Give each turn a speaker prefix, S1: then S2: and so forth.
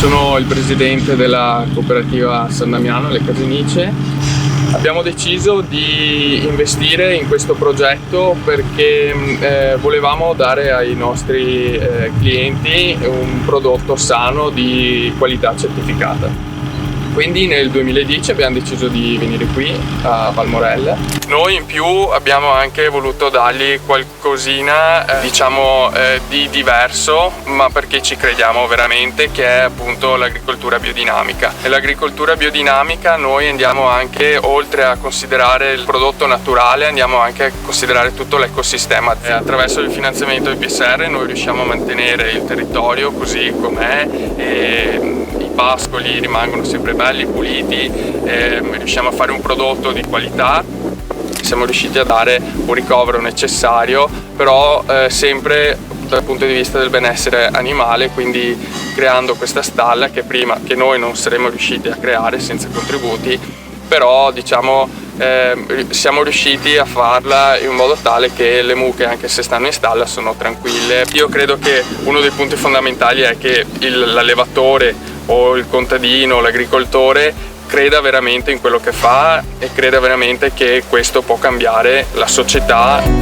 S1: Sono il presidente della cooperativa San Damiano, Le Casenice. Abbiamo deciso di investire in questo progetto perché volevamo dare ai nostri clienti un prodotto sano di qualità certificata. Quindi nel 2010 abbiamo deciso di venire qui a Valmorel. Noi in più abbiamo anche voluto dargli qualcosina di diverso, ma perché ci crediamo veramente, che è appunto l'agricoltura biodinamica. Nell'agricoltura biodinamica noi andiamo anche, oltre a considerare il prodotto naturale, andiamo anche a considerare tutto l'ecosistema. Attraverso il finanziamento del PSR noi riusciamo a mantenere il territorio così com'è e i pascoli rimangono sempre belli, puliti, riusciamo a fare un prodotto di qualità. Siamo riusciti a dare un ricovero necessario, però sempre dal punto di vista del benessere animale, quindi creando questa stalla che noi non saremmo riusciti a creare senza contributi, però siamo riusciti a farla in modo tale che le mucche, anche se stanno in stalla, sono tranquille. Io credo che uno dei punti fondamentali è che l'allevatore o il contadino, l'agricoltore creda veramente in quello che fa e creda veramente che questo può cambiare la società.